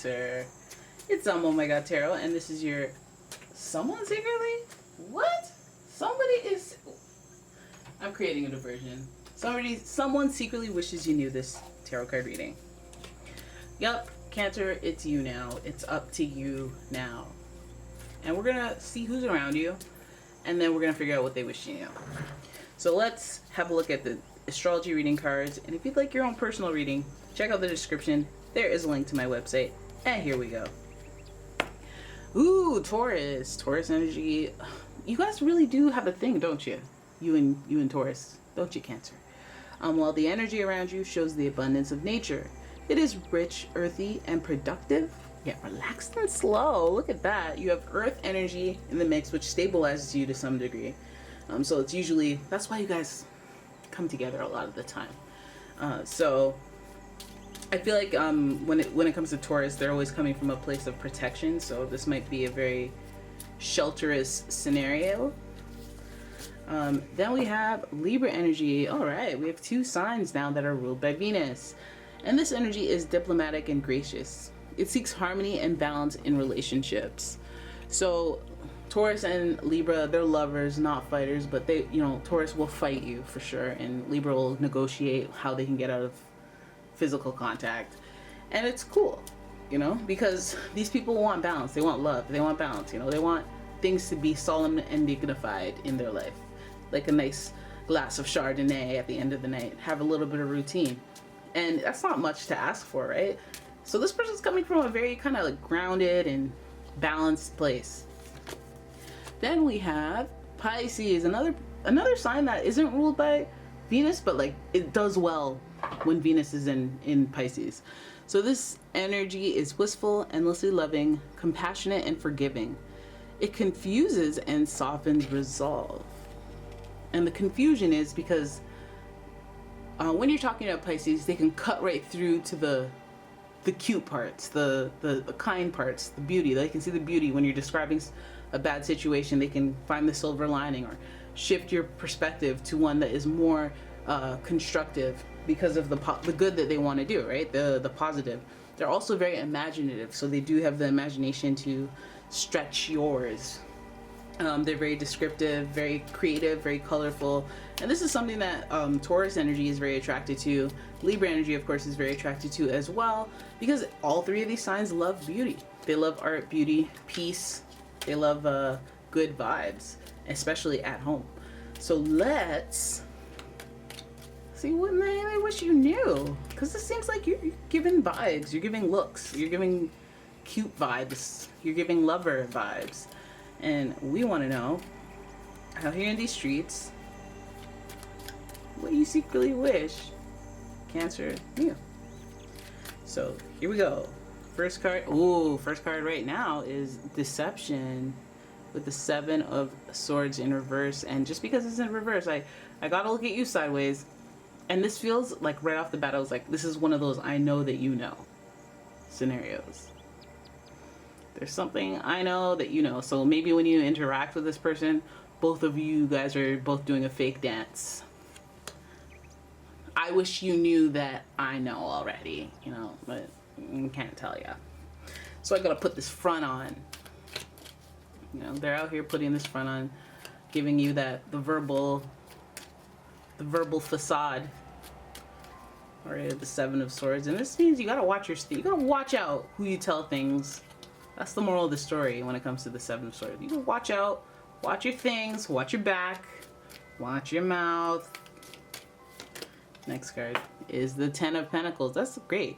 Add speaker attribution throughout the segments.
Speaker 1: Cancer. It's umomgtarot, and this is your someone secretly? What? Somebody is... I'm creating a diversion. Someone secretly wishes you knew this tarot card reading. Yup, Cancer, it's you now. It's up to you now. And we're gonna see who's around you, and then we're gonna figure out what they wish you knew. So let's have a look at the astrology reading cards, and if you'd like your own personal reading, check out the description. There is a link to my website, and here we go. Ooh, Taurus. Taurus energy. You guys really do have a thing, don't you? You and Taurus, don't you, Cancer? While the energy around you shows the abundance of nature, it is rich, earthy, and productive, yet relaxed and slow. Look at that. You have earth energy in the mix, which stabilizes you to some degree. So it's usually, that's why you guys come together a lot of the time. So I feel like when it comes to Taurus, they're always coming from a place of protection. So this might be a very shelterous scenario. Then we have Libra energy. All right, we have two signs now that are ruled by Venus. And this energy is diplomatic and gracious. It seeks harmony and balance in relationships. So Taurus and Libra, they're lovers, not fighters, but they, Taurus will fight you for sure, and Libra will negotiate how they can get out of physical contact. And it's cool, because these people want balance. They want love. They want balance. They want things to be solemn and dignified in their life, like a nice glass of Chardonnay at the end of the night. Have a little bit of routine, and that's not much to ask for, right? So this person's coming from a very kind of like grounded and balanced place. Then we have Pisces, another sign that isn't ruled by Venus, but like it does well when Venus is in Pisces. So this energy is wistful, endlessly loving, compassionate, and forgiving. It confuses and softens resolve. And the confusion is because when you're talking about Pisces, they can cut right through to the cute parts, the kind parts, the beauty. They can see the beauty when you're describing a bad situation. They can find the silver lining or shift your perspective to one that is more constructive because of the good that they want to do, right? The positive. They're also very imaginative, so they do have the imagination to stretch yours. They're very descriptive, very creative, very colorful, and this is something that Taurus energy is very attracted to. Libra energy, of course, is very attracted to as well, because all three of these signs love beauty. They love art, beauty, peace. They love good vibes, especially at home. So let's see what I wish you knew, because it seems like you're giving vibes, you're giving looks, you're giving cute vibes, you're giving lover vibes. And we want to know, out here in these streets, what you secretly wish Cancer knew. So here we go. First card. Ooh, first card right now is Deception with the 7 of Swords in reverse. And just because it's in reverse, I gotta look at you sideways. And this feels like right off the bat, I was like, this is one of those I know that you know scenarios. There's something I know that you know. So maybe when you interact with this person, both of you guys are both doing a fake dance. I wish you knew that I know already, but I can't tell ya. So I gotta put this front on. They're out here putting this front on, giving you the verbal facade. Alright, the 7 of Swords, and this means you gotta watch you gotta watch out who you tell things. That's the moral of the story when it comes to the 7 of Swords. You can watch out, watch your things, watch your back, watch your mouth. Next card is the 10 of Pentacles. That's great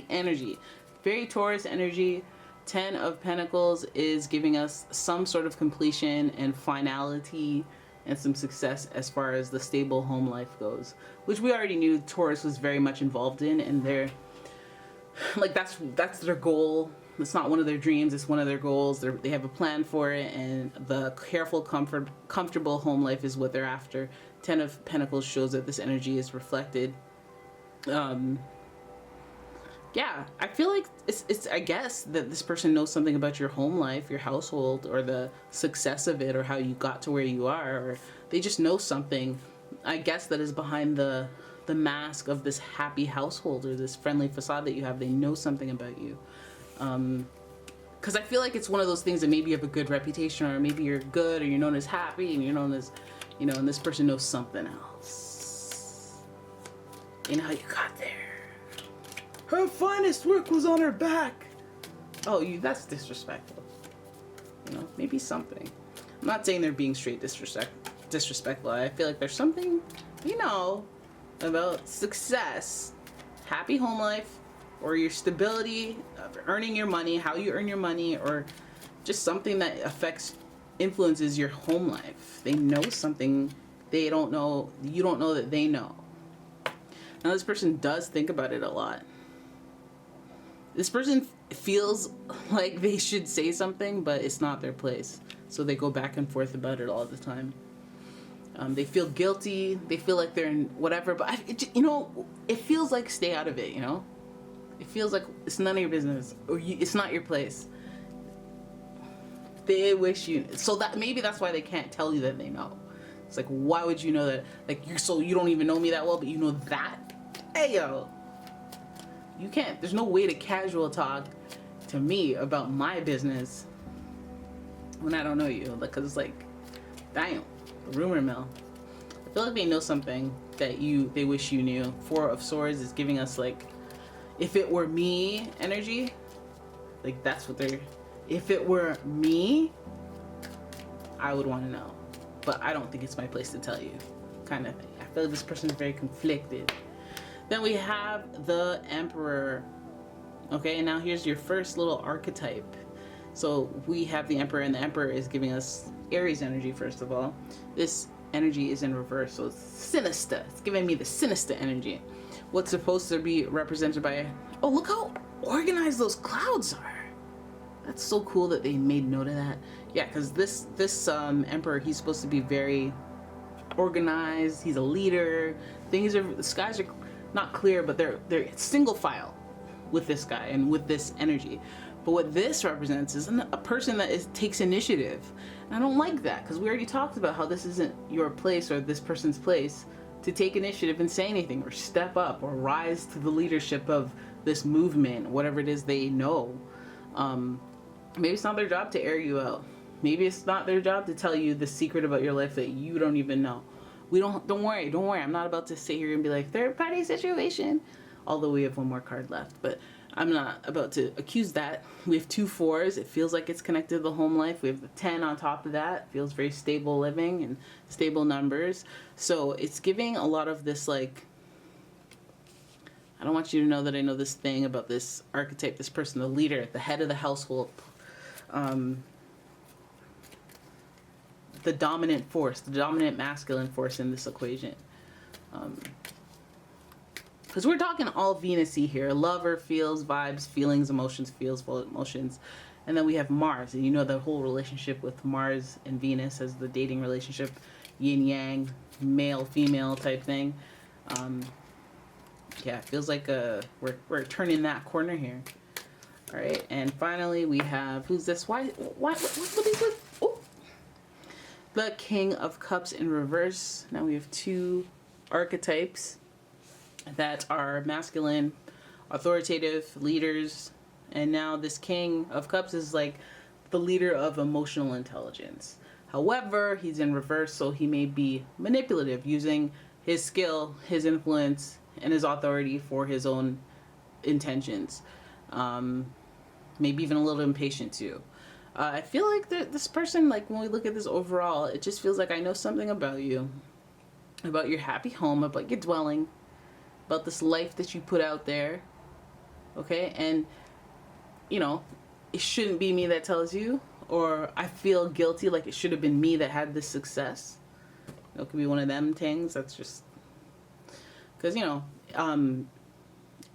Speaker 1: energy. Very Taurus energy. 10 of Pentacles is giving us some sort of completion and finality and some success as far as the stable home life goes, which we already knew Taurus was very much involved in, and they're like, that's their goal. It's not one of their dreams, it's one of their goals. They have a plan for it, and the careful, comfortable home life is what they're after. 10 of Pentacles shows that this energy is reflected. Yeah, I feel like it's I guess that this person knows something about your home life, your household, or the success of it, or how you got to where you are, or they just know something, I guess, that is behind the the mask of this happy household or this friendly facade that you have. They know something about you. Because I feel like it's one of those things that maybe you have a good reputation, or maybe you're good, or you're known as happy, and you're known as, you know, and this person knows something else. You know how you got there. Her finest work was on her back. Oh, that's disrespectful. You know, maybe something. I'm not saying they're being straight disrespectful. I feel like there's something, you know, about success, happy home life, or your stability of earning your money, how you earn your money, or just something that influences your home life. They know something they don't know, you don't know that they know. Now this person does think about it a lot. This person feels like they should say something, but it's not their place. So they go back and forth about it all the time. They feel guilty. They feel like they're in whatever, but you know, it feels like stay out of it, you know? It feels like it's none of your business, or it's not your place. They wish you, so that maybe that's why they can't tell you that they know. It's like, why would you know that? Like, you don't even know me that well, but you know that? Hey, yo. You can't, there's no way to casual talk to me about my business when I don't know you. Because it's like, damn, the rumor mill. I feel like they know something that they wish you knew. Four of Swords is giving us like, if it were me energy. Like that's what if it were me, I would want to know. But I don't think it's my place to tell you, kind of thing. I feel like this person is very conflicted. Then we have the Emperor. Okay, and now here's your first little archetype. So we have the Emperor, and the Emperor is giving us Aries energy, first of all. This energy is in reverse, so it's sinister. It's giving me the sinister energy. What's supposed to be represented by, oh, look how organized those clouds are. That's so cool that they made note of that. Yeah, because this Emperor, he's supposed to be very organized. He's a leader. The skies are not clear, but they're single file with this guy and with this energy. But what this represents is a person that takes initiative. And I don't like that, because we already talked about how this isn't your place or this person's place to take initiative and say anything or step up or rise to the leadership of this movement, whatever it is they know. Maybe it's not their job to air you out. Maybe it's not their job to tell you the secret about your life that you don't even know. Don't worry. I'm not about to sit here and be like, third party situation. Although we have one more card left, but I'm not about to accuse that. We have 2 4s. It feels like it's connected to the home life. We have the 10 on top of that. It feels very stable living and stable numbers. So it's giving a lot of this, like, I don't want you to know that I know this thing about this archetype, this person, the leader, the head of the household, the dominant force, the dominant masculine force in this equation. Because we're talking all Venus-y here. Lover, feels, vibes, feelings, emotions, feels, full emotions. And then we have Mars. And you know the whole relationship with Mars and Venus as the dating relationship. Yin-yang, male-female type thing. Yeah, it feels like we're turning that corner here. All right, and finally we have, who's this? What is this? Oh, the King of Cups in reverse. Now we have 2 archetypes that are masculine, authoritative leaders, and now this King of Cups is like the leader of emotional intelligence. However, he's in reverse, so he may be manipulative, using his skill, his influence, and his authority for his own intentions. Maybe even a little impatient too. I feel like this person, like when we look at this overall, it just feels like I know something about you, about your happy home, about your dwelling, about this life that you put out there. Okay, and you know, it shouldn't be me that tells you, or I feel guilty like it should have been me that had this success. It could be one of them things. That's just because, you know,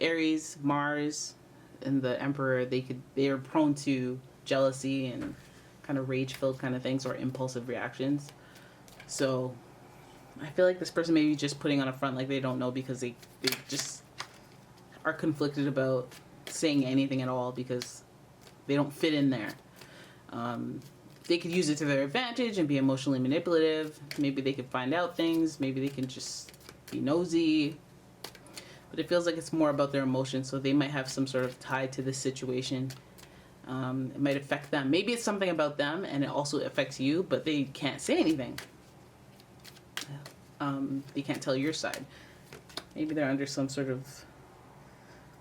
Speaker 1: Aries, Mars, and the Emperor, they are prone to jealousy and kind of rage-filled kind of things, or impulsive reactions. So I feel like this person may be just putting on a front like they don't know, because they just are conflicted about saying anything at all because they don't fit in there. They could use it to their advantage and be emotionally manipulative. Maybe they could find out things. Maybe they can just be nosy. but it feels like it's more about their emotions. So they might have some sort of tie to this situation. It might affect them. Maybe it's something about them and it also affects you, but they can't say anything. They can't tell your side. Maybe they're under some sort of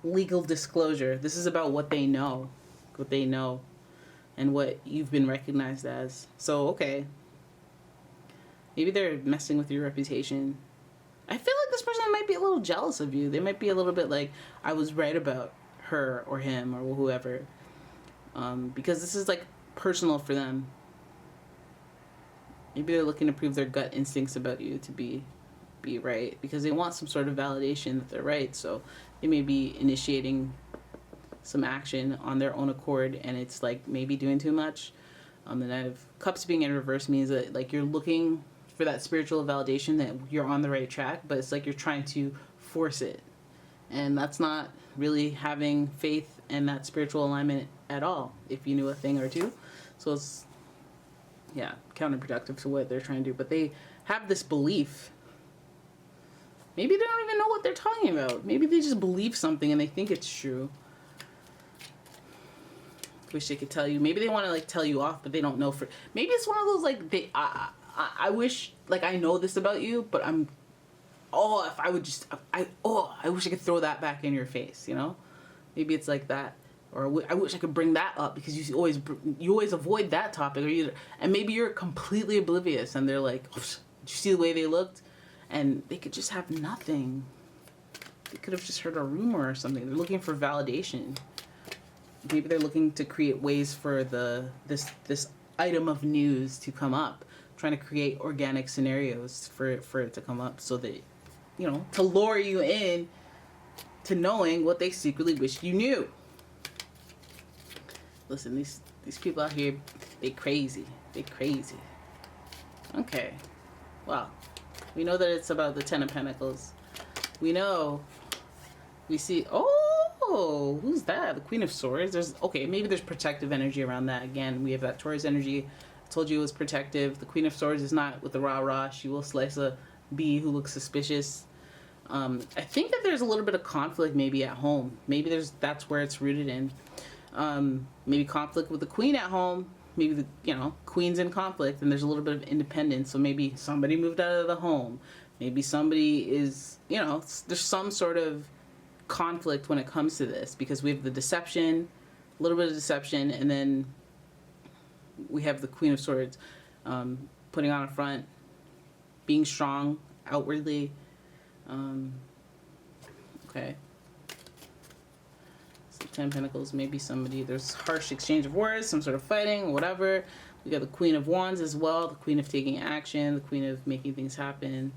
Speaker 1: legal disclosure. This is about what they know, and what you've been recognized as. So, okay. Maybe they're messing with your reputation. I feel like this person might be a little jealous of you. They might be a little bit like, I was right about her or him or whoever. Because this is like personal for them. Maybe they're looking to prove their gut instincts about you to be right, because they want some sort of validation that they're right. So they may be initiating some action on their own accord, and it's like maybe doing too much. The Knight of Cups being in reverse means that like you're looking for that spiritual validation that you're on the right track, but it's like you're trying to force it, and that's not really having faith in that spiritual alignment at all, if you knew a thing or two. So it's, yeah, counterproductive to what they're trying to do. But they have this belief. Maybe they don't even know what they're talking about. Maybe they just believe something and they think it's true. Wish they could tell you. Maybe they want to like tell you off, but they don't know. Maybe it's one of those like I wish like I know this about you, but if I would just I wish I could throw that back in your face, you know? Maybe it's like that. Or I wish I could bring that up, because you always avoid that topic, and maybe you're completely oblivious, and they're like, oh, did you see the way they looked? And they could just have nothing. They could have just heard a rumor or something. They're looking for validation. Maybe they're looking to create ways for this item of news to come up, trying to create organic scenarios for it to come up, so that, you know, to lure you in to knowing what they secretly wish you knew. Listen, these people out here, they crazy. Okay. Well, we know that it's about the Ten of Pentacles. We see, who's that? The Queen of Swords. Maybe there's protective energy around that. Again, we have that Taurus energy. I told you it was protective. The Queen of Swords is not with the rah-rah. She will slice a bee who looks suspicious. I think that there's a little bit of conflict maybe at home. Maybe that's where it's rooted in. Maybe conflict with the queen at home. Maybe queen's in conflict and there's a little bit of independence. So maybe somebody moved out of the home. Maybe somebody is, there's some sort of conflict when it comes to this, because we have the deception, a little bit of deception, and then we have the Queen of Swords, putting on a front, being strong outwardly. Okay. So 10 Pentacles, maybe there's harsh exchange of words, some sort of fighting, whatever. We got the Queen of Wands as well, the Queen of taking action, the Queen of making things happen,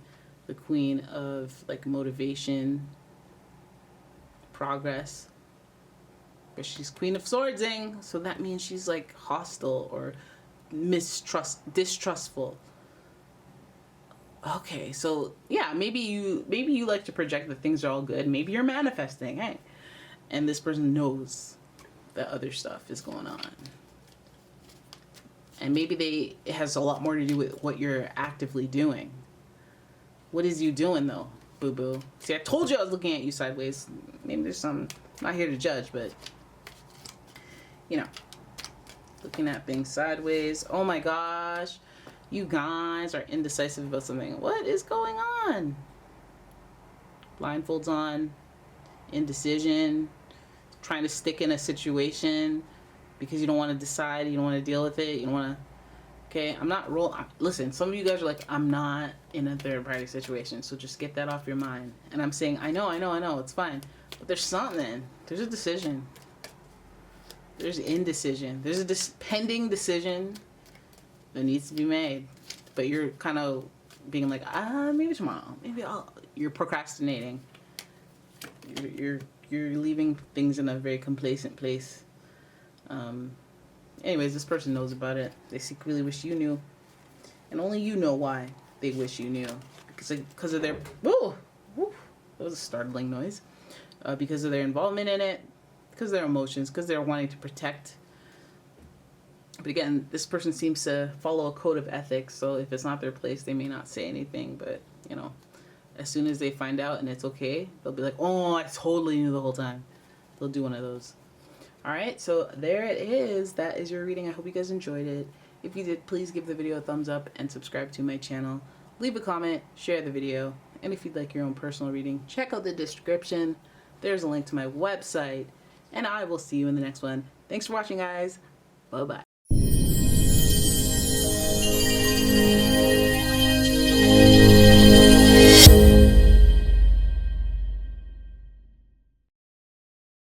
Speaker 1: the Queen of like motivation, progress. But she's Queen of Swordsing, so that means she's like hostile or distrustful. Okay, so yeah, maybe you like to project that things are all good. Maybe you're manifesting, hey, and this person knows that other stuff is going on, and maybe it has a lot more to do with what you're actively doing. What is you doing though, boo boo? See, I told you I was looking at you sideways. Maybe there's some. I'm not here to judge, but looking at things sideways. Oh my gosh. You guys are indecisive about something. What is going on? Blindfolds on. Indecision. Trying to stick in a situation because you don't want to decide. You don't want to deal with it. You don't want to... Okay, I'm not listen, some of you guys are like, I'm not in a third party situation. So just get that off your mind. And I'm saying, I know. It's fine. But there's something. There's a decision. There's indecision. There's a pending decision that needs to be made, but you're kind of being like, maybe tomorrow, you're procrastinating. You're leaving things in a very complacent place. Anyways, this person knows about it. They secretly wish you knew, and only you know why they wish you knew, because of their that was a startling noise. Because of their involvement in it, because of their emotions, because they're wanting to protect. But again, this person seems to follow a code of ethics, so if it's not their place, they may not say anything, but, as soon as they find out and it's okay, they'll be like, oh, I totally knew the whole time. They'll do one of those. Alright, so there it is. That is your reading. I hope you guys enjoyed it. If you did, please give the video a thumbs up and subscribe to my channel. Leave a comment, share the video, and if you'd like your own personal reading, check out the description. There's a link to my website, and I will see you in the next one. Thanks for watching, guys. Bye-bye.